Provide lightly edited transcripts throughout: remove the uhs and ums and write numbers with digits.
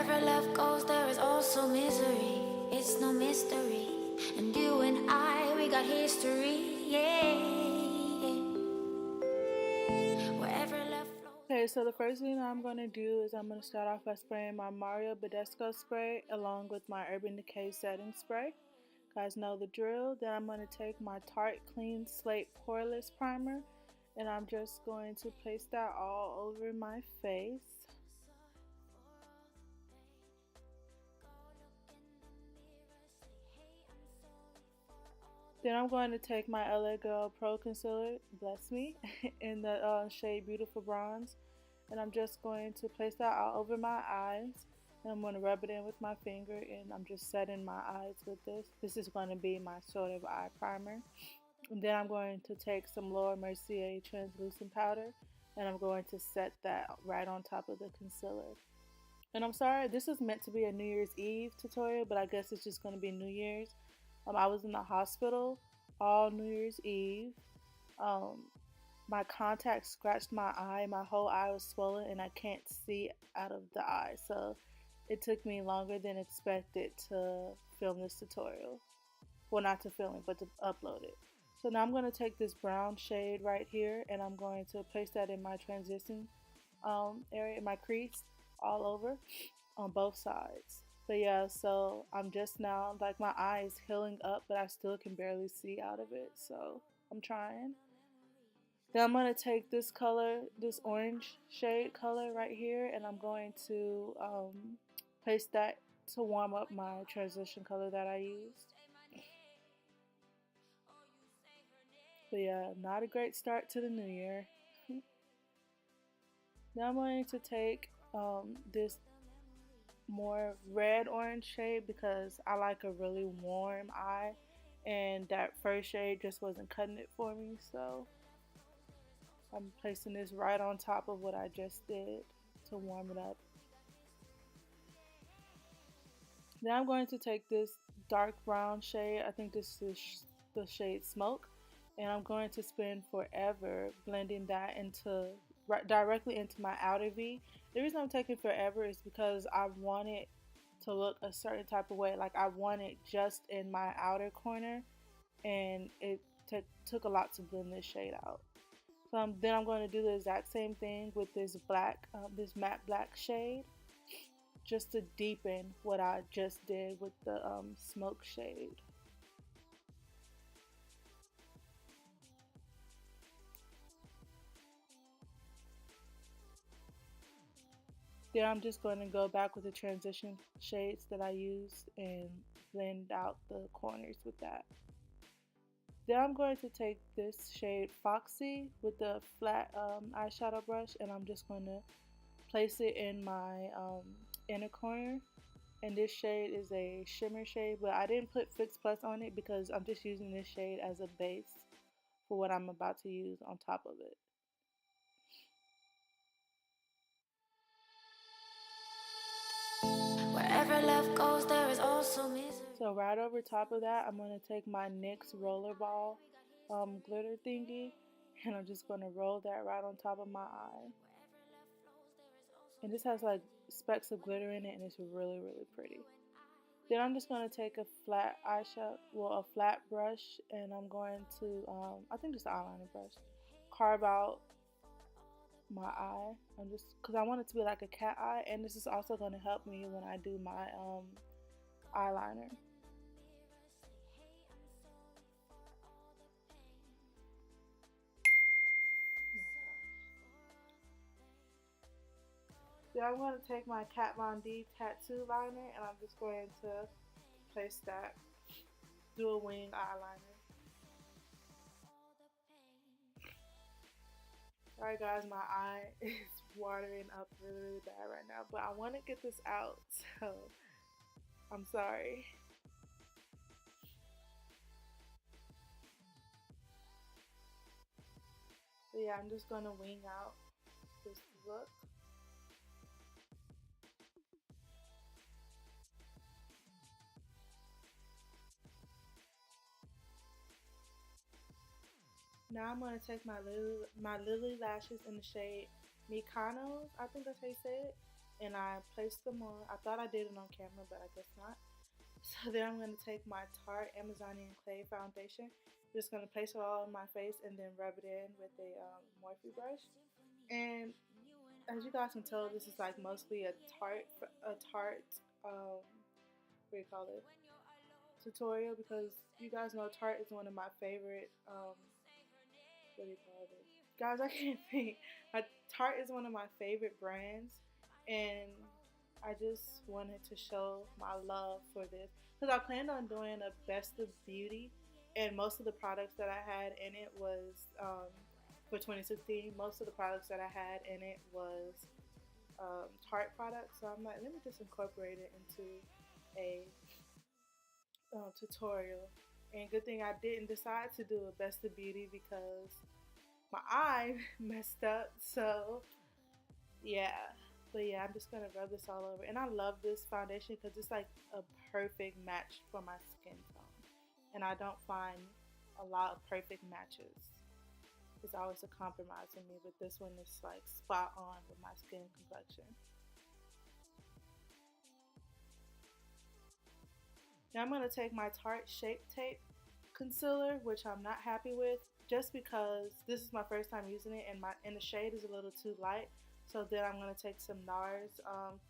Wherever love goes, there is also misery. It's no mystery. And you and I, we got history. Yeah. Wherever love flows. Okay, so the first thing that I'm going to do is I'm going to start off by spraying my Mario Badescu spray along with my Urban Decay setting spray. Guys know the drill. Then I'm going to take my Tarte Clean Slate Poreless Primer and I'm just going to place that all over my face. Then I'm going to take my LA Girl Pro Concealer, bless me, in the shade Beautiful Bronze. And I'm just going to place that all over my eyes. And I'm going to rub it in with my finger and I'm just setting my eyes with this. This is going to be my sort of eye primer. And then I'm going to take some Laura Mercier translucent powder and I'm going to set that right on top of the concealer. And I'm sorry, this is meant to be a New Year's Eve tutorial, but I guess it's just going to be New Year's. I was in the hospital all New Year's Eve. My contact scratched my eye. My whole eye was swollen and I can't see out of the eye. So it took me longer than expected to film this tutorial. Well, not to film it, but to upload it. So now I'm going to take this brown shade right here and I'm going to place that in my transition area, in my crease, all over on both sides. But yeah, so I'm just now, like my eye is healing up, but I still can barely see out of it. So I'm trying. Then I'm going to take this color, this orange shade color right here, and I'm going to place that to warm up my transition color that I used. But yeah, not a great start to the new year. Now I'm going to take this more red orange shade because I like a really warm eye and that first shade just wasn't cutting it for me, so I'm placing this right on top of what I just did to warm it up. Then I'm going to take this dark brown shade, I think this is the shade Smoke, and I'm going to spend forever blending that into directly into my outer V. The reason I'm taking forever is because I want it to look a certain type of way. Like I want it just in my outer corner, and it took a lot to blend this shade out. So then I'm going to do the exact same thing with this black, this matte black shade, just to deepen what I just did with the Smoke shade. Then I'm just going to go back with the transition shades that I used and blend out the corners with that. Then I'm going to take this shade Foxy with the flat eyeshadow brush and I'm just going to place it in my inner corner. And this shade is a shimmer shade, but I didn't put Fix Plus on it because I'm just using this shade as a base for what I'm about to use on top of it. Wherever love goes, there is also misery. So right over top of that, I'm going to take my NYX Rollerball glitter thingy and I'm just going to roll that right on top of my eye. And this has like specks of glitter in it and it's really, really pretty. Then I'm just going to take a flat eyeshadow, well, a flat brush, and I'm going to, I think just an eyeliner brush, carve out my eye. I'm just, because I want it to be like a cat eye, and this is also going to help me when I do my eyeliner. Then I'm going to take my Kat Von D tattoo liner and I'm just going to place that, do a wing eyeliner. Alright guys, my eye is watering up really, really bad right now, but I want to get this out, so I'm sorry. But yeah, I'm just going to wing out this look. Now I'm going to take my Lily lashes in the shade Mykonos, I think that's how you say it. and I placed them on. I thought I did it on camera, but I guess not. So then I'm going to take my Tarte Amazonian Clay foundation. I'm just going to place it all on my face and then rub it in with a Morphe brush. And as you guys can tell, this is like mostly Tarte, what do you call it, tutorial, because you guys know Tarte is one of my favorite, what do you call it? Guys, I can't think. Tarte is one of my favorite brands, and I just wanted to show my love for this because I planned on doing a best of beauty, and most of the products that I had in it was for 2016. Most of the products that I had in it was Tarte products. So I'm like, let me just incorporate it into a tutorial. And good thing I didn't decide to do a best of beauty because my eye messed up. So yeah, but yeah, I'm just gonna rub this all over. And I love this foundation because it's like a perfect match for my skin tone, and I don't find a lot of perfect matches. It's always a compromise for me, but this one is like spot on with my skin complexion. Now I'm going to take my Tarte Shape Tape concealer, which I'm not happy with, just because this is my first time using it, and the shade is a little too light. So then I'm going to take some NARS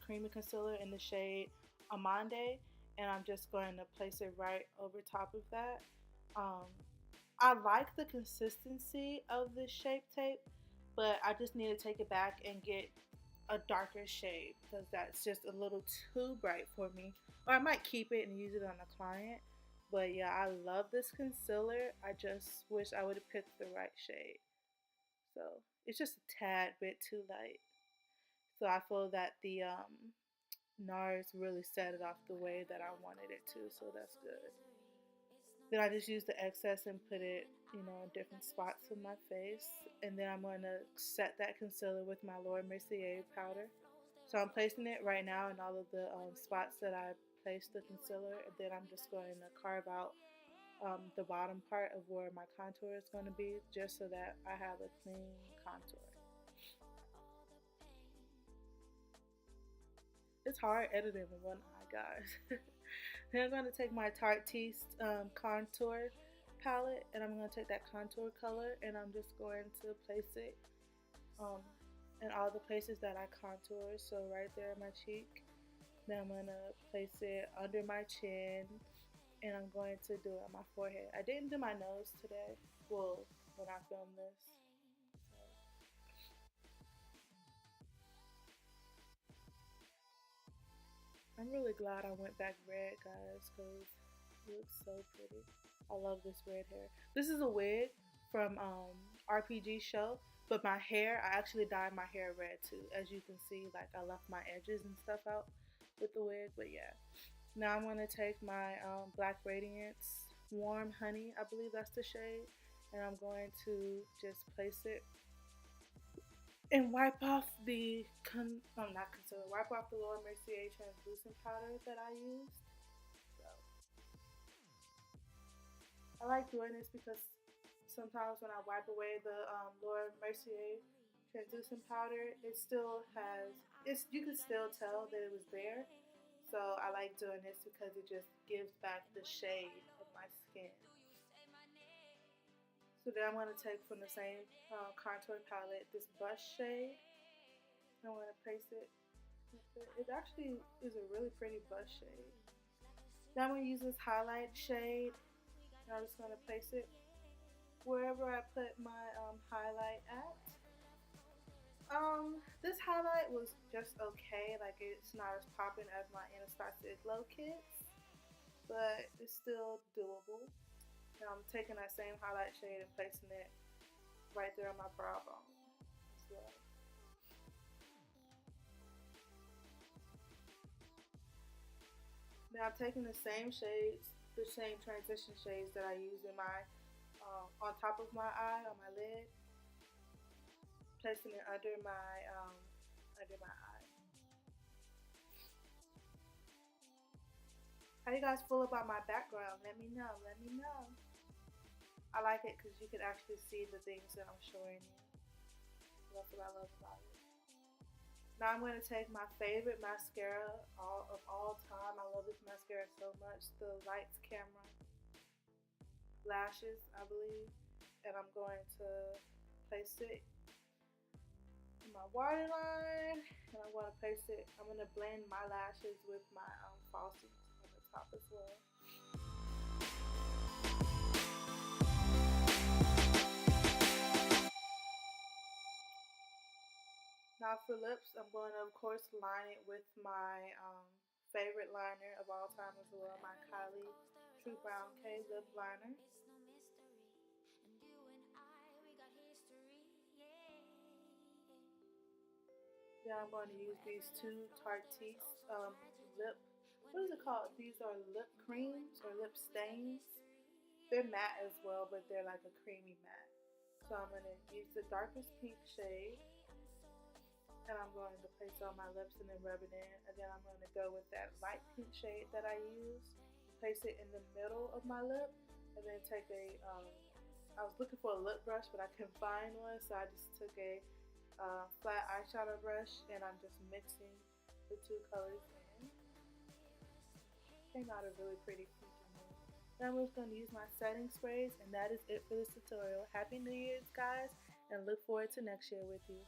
creamy concealer in the shade Amande, and I'm just going to place it right over top of that. I like the consistency of this Shape Tape, but I just need to take it back and get a darker shade because that's just a little too bright for me. Or I might keep it and use it on a client. But yeah, I love this concealer. I just wish I would have picked the right shade. So it's just a tad bit too light. So I feel that the NARS really set it off the way that I wanted it to. So that's good. Then I just use the excess and put it, in different spots of my face. And then I'm going to set that concealer with my Laura Mercier powder. So I'm placing it right now in all of the spots that I placed the concealer. And then I'm just going to carve out the bottom part of where my contour is going to be, just so that I have a clean contour. It's hard editing with one eye, guys. Then I'm going to take my Tarte contour palette, and I'm going to take that contour color, and I'm just going to place it in all the places that I contour. So right there in my cheek. Then I'm going to place it under my chin, and I'm going to do it on my forehead. I didn't do my nose today, well, when I filmed this. I'm really glad I went back red, guys, because it looks so pretty. I love this red hair. This is a wig from RPG show, but my hair, I actually dyed my hair red too. As you can see, like I left my edges and stuff out with the wig, but yeah. Now I'm going to take my Black Radiance Warm Honey, I believe that's the shade, and I'm going to just place it and wipe off the, wipe off the Laura Mercier translucent powder that I used. So, I like doing this because sometimes when I wipe away the Laura Mercier translucent powder, it still has, you can still tell that it was there. So I like doing this because it just gives back the shade of my skin. So then I'm going to take from the same contour palette this Blush shade. I'm going to place it. It actually is a really pretty blush shade. Now I'm going to use this highlight shade. And I'm just going to place it wherever I put my highlight at. This highlight was just okay. Like, it's not as popping as my Anastasia Glow Kits, but it's still doable. Now I'm taking that same highlight shade and placing it right there on my brow bone as well. Now I'm taking the same shades, the same transition shades that I use in my, on top of my eye, on my lid, placing it under my eye. How you guys feel about my background? Let me know. Let me know. I like it because you can actually see the things that I'm showing you. That's what I love about it. Now I'm going to take my favorite mascara of all time. I love this mascara so much. The Lights Camera Lashes, I believe. And I'm going to place it in my waterline. And I'm going to place it, I'm going to blend my lashes with my falsies on the top as well. Now for lips, I'm going to, of course, line it with my favorite liner of all time as well, my Kylie True Brown K lip liner. Then I'm going to use these two Tarte's lip, what is it called? These are lip creams or lip stains. They're matte as well, but they're like a creamy matte. So I'm going to use the darkest pink shade. And I'm going to place it on my lips and then rub it in. And then I'm going to go with that light pink shade that I use. Place it in the middle of my lip. And then take a, I was looking for a lip brush, but I couldn't find one. So I just took a flat eyeshadow brush and I'm just mixing the two colors in. Came out a really pretty pink. Now I'm just going to use my setting sprays. And that is it for this tutorial. Happy New Year's, guys. And look forward to next year with you.